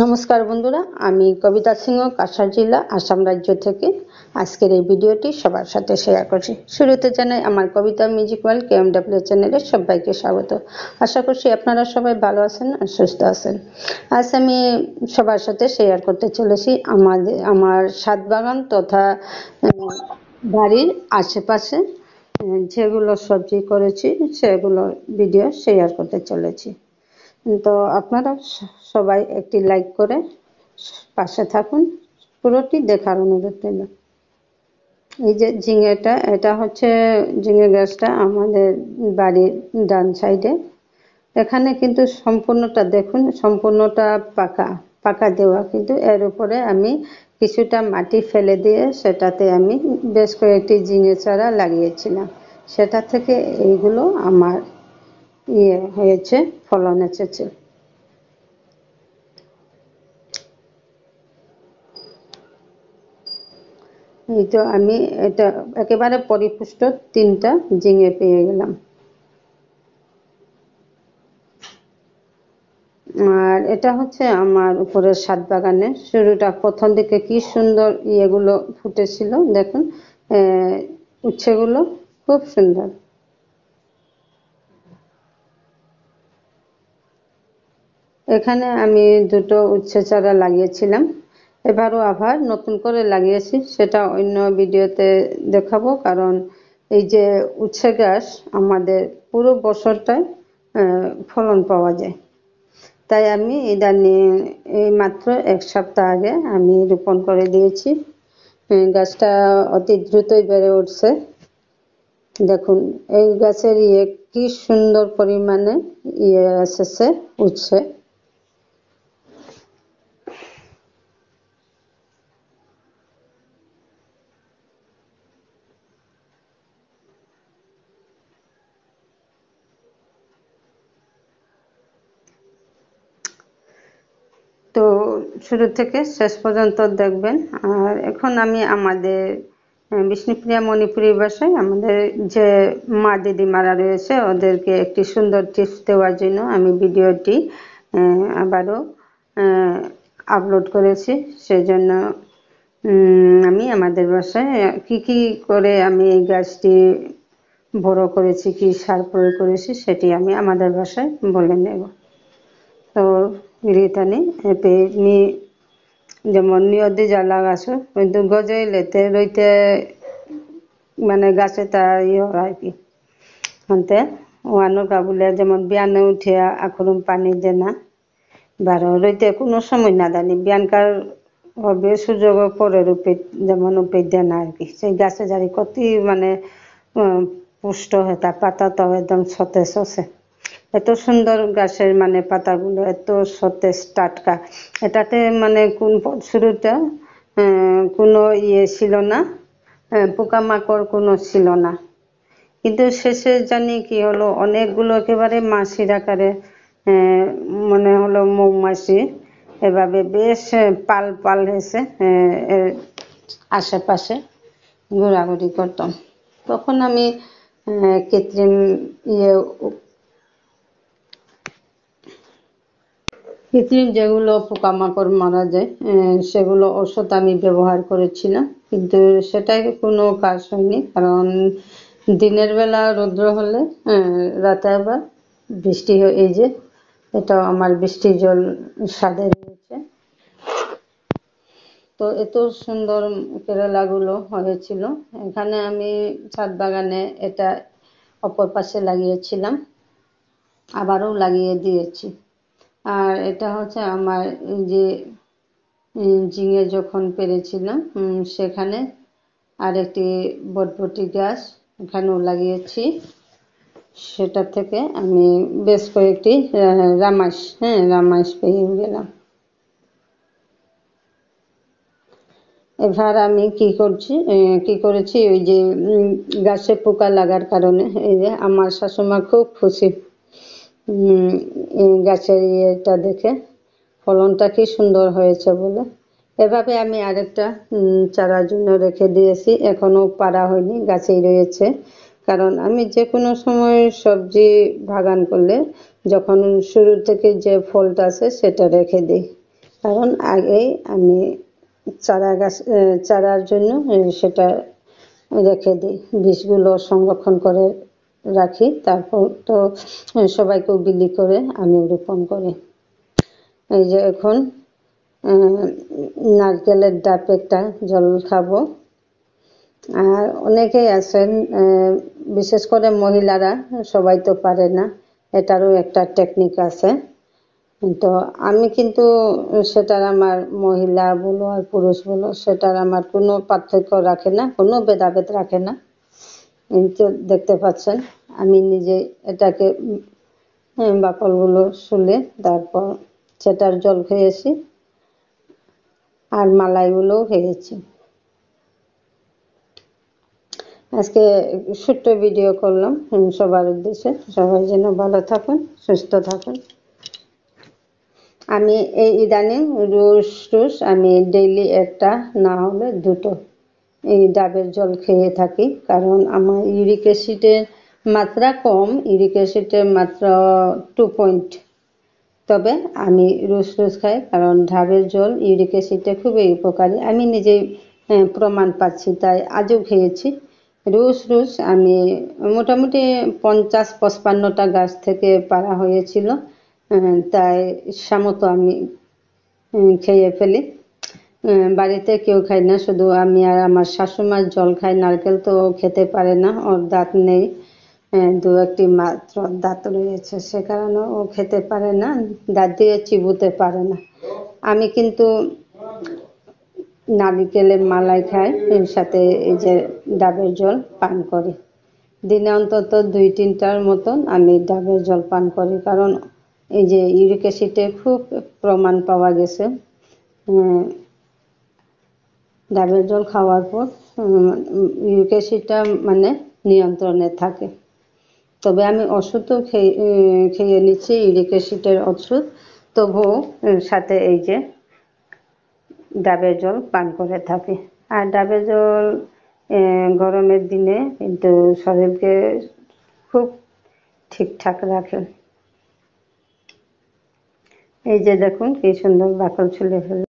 নমস্কার বন্ধুরা, আমি কবিতা সিংহ কাছাড় জেলা আসাম রাজ্য থেকে আজকের এই ভিডিওটি সবার সাথে শেয়ার করছি। শুরুতে জানাই আমার কবিতা মিউজিক ওয়ার্ল্ড KMW চ্যানেলে সবাইকে স্বাগত। আশা করছি আপনারা সবাই ভালো আছেন আর সুস্থ আছেন। আজ আমি সবার সাথে শেয়ার করতে চলেছি আমার ছাদ বাগান তথা বাড়ির আশেপাশে যেগুলো সবজি করেছি সেগুলোর ভিডিও শেয়ার করতে চলেছি। তো আপনারা সবাই একটি লাইক করে পাশে থাকুন, পুরোটি দেখার অনুরোধ রইল। এই যে ঝিঙেটা, এটা হচ্ছে ঝিঙে গাছটা আমাদের বাড়ির ডান সাইডে। এখানে কিন্তু সম্পূর্ণটা দেখুন, সম্পূর্ণটা পাকা পাকা দেওয়া, কিন্তু এর উপরে আমি কিছুটা মাটি ফেলে দিয়ে সেটাতে আমি বেশ কয়েকটি ঝিঙে চারা লাগিয়েছিলাম। সেটা থেকে এইগুলো আমার হয়েছে, ফলন এসেছে। এই তো আমি এটা একেবারে পরিপুষ্ট 3টা ঝিঙে পেয়ে গেলাম। আর এটা হচ্ছে আমার উপরের ছাদ বাগানের শুরুটা। প্রথম দিকে কি সুন্দর ইয়েগুলো ফুটেছিল দেখুন, উচ্ছেগুলো খুব সুন্দর। এখানে আমি 2টো উচ্ছে চারা লাগিয়েছিলাম, এবারও আবার নতুন করে লাগিয়েছি, সেটা অন্য ভিডিওতে দেখাবো। কারণ এই যে উচ্ছে গাছ আমাদের পুরো বছরটায় ফলন পাওয়া যায়, তাই আমি ইদানিং এই মাত্র 1 সপ্তাহ আগে আমি রোপণ করে দিয়েছি। গাছটা অতি দ্রুতই বেড়ে উঠছে। দেখুন এই গাছের কি সুন্দর পরিমাণে এসেছে উচ্ছে। তো শুরু থেকে শেষ পর্যন্ত দেখবেন। আর এখন আমি আমাদের বিষ্ণুপ্রিয়া মণিপুরী ভাষায় আমাদের যে মা দিদিমারা রয়েছে ওদেরকে একটি সুন্দর টিপস দেওয়ার জন্য আমি ভিডিওটি আবারও আপলোড করেছি। সেজন্য আমি আমাদের ভাষায় কি কি করে আমি এই গাছটি বড় করেছি, কি সার প্রয়োগ করেছি, সেটি আমি আমাদের ভাষায় বলে নেব। তো रीतनी पे मी যেমন নিয়দি জ্বালা গাছ কিন্তু গজে লেতে রইতে মানে গাছে তা আর কি আনতে ওয়ানো গাবুলে যেমন বিয়ানে উঠে আখরুম পানি দেনা বারো রইতে কোনো সময় না জানি বিয়ানকার হবে সুযোগ পরে রূপে যেমন উপে দেনা আর কি। সেই গাছে জারি কত মানে পুষ্ট হয়, তার পাতা তো একদম সতেজ আছে। এত সুন্দর গাছের মানে পাতাগুলো এত সতেজ টাটকা। এটাতে মানে কোন শুরুতে কোনো ছিল না, পোকামাকড় কোনো ছিল না, কিন্তু শেষে জানি কি হলো অনেকগুলো একেবারে মাছির আকারে মনে হলো মৌমাছি এভাবে বেশ পাল পাল হয়েছে আশেপাশে ঘোরাঘুরি করতাম। তখন আমি কৃত্রিম কৃত্রিম যেগুলো পোকামাকড় মারা যায় সেগুলো ওষুধ আমি ব্যবহার করেছিলাম, কিন্তু সেটাই কোনো কাজ হয়নি। কারণ দিনের বেলা রৌদ্র হলে রাতে আবার বৃষ্টি হয়। এই যে এটা আমার বৃষ্টি জল ছাদে রয়েছে। তো এত সুন্দর কেরালাগুলো হয়েছিল। এখানে আমি ছাদ বাগানে এটা অপর পাশে লাগিয়েছিলাম, আবারও লাগিয়ে দিয়েছি। আর এটা হচ্ছে আমার যে ঝিঙে যখন পেরেছিলাম সেখানে আরেকটি বটবটি গাছ এখানেও লাগিয়েছি। সেটা থেকে আমি বেশ কয়েকটি রামাস পেয়ে গেলাম। এবার আমি কি করেছি ওই যে গাছে পোকা লাগার কারণে এই যে আমার শাশুমা খুব খুশি গাছের ইয়েটা দেখে, ফলনটা কি সুন্দর হয়েছে বলে। এভাবে আমি আরেকটা চারার জন্য রেখে দিয়েছি, এখনো পারা হয়নি, গাছেই রয়েছে। কারণ আমি যে কোনো সময় সবজি বাগান করলে যখন শুরু থেকে যে ফলটা আছে সেটা রেখে দিই। কারণ আগেই আমি চারার জন্য সেটা রেখে দিই, বীজগুলো সংরক্ষণ করে রাখি, তারপর তো সবাইকেও বিলি করে আমি রোপণ করি। এই যে এখন নারকেলের ডাব একটা জল খাবো। আর অনেকেই আছেন, বিশেষ করে মহিলারা, সবাই তো পারে না, এটারও একটা টেকনিক আছে। তো আমি কিন্তু সেটার আমার মহিলা বলো আর পুরুষ বলো, সেটার আমার কোনো পার্থক্য রাখে না, কোনো ভেদাভেদ রাখে না। কিন্তু দেখতে পাচ্ছেন আমি নিজে এটাকে বাকলগুলো শুলে তারপর সেটার জল খেয়েছি আর মালাইগুলোও খেয়েছি। আজকে ছোট্ট ভিডিও করলাম সবার উদ্দেশ্যে, সবাই যেন ভালো থাকুন, সুস্থ থাকুন। আমি এই ইদানিং রোজ আমি ডেইলি একটা না হলে দুটো এই ডাবের জল খেয়ে থাকি, কারণ আমার ইউরিক অ্যাসিডের মাত্রা কম, ইউরিক অ্যাসিডের মাত্রা 2 তবে আমি রোজ খাই, কারণ ডাবের জল ইউরিক অ্যাসিডে খুবই উপকারী। আমি নিজেই প্রমাণ পাচ্ছি, তাই আজও খেয়েছি। রোজ আমি মোটামুটি 50-55টা গাছ থেকে পাড়া হয়েছিল, তাই সামতো আমি খেয়ে ফেলি। বাড়িতে কেউ খায় না, শুধু আমি আর আমার শাশুড়িমার জল খাই। নারকেল তো খেতে পারে না, ওর দাঁত নেই, 2-1টি মাত্র দাঁত রয়েছে, সে কারণে ও খেতে পারে না, দাঁত দিয়ে চিবোতে পারে না। আমি কিন্তু নারকেলের মালাই খাই, এর সাথে এই যে ডাবের জল পান করি। দিনে অন্তত 2-3টার মতন আমি ডাবের জল পান করি, কারণ এই যে ইউরিক অ্যাসিডে খুব প্রমাণ পাওয়া গেছে ডাবের জল খাওয়ার পর ইউরিক অ্যাসিডটা মানে নিয়ন্ত্রণে থাকে। তবে আমি ওষুধও খেয়ে নিচ্ছি, ইউরিক অ্যাসিডের ওষুধ, তবুও সাথে এই যে ডাবের জল পান করে থাকি। আর ডাবের জল গরমের দিনে কিন্তু শরীরকে খুব ঠিকঠাক রাখে। এই যে দেখুন কি সুন্দর বাকল ছুলে ফেলে।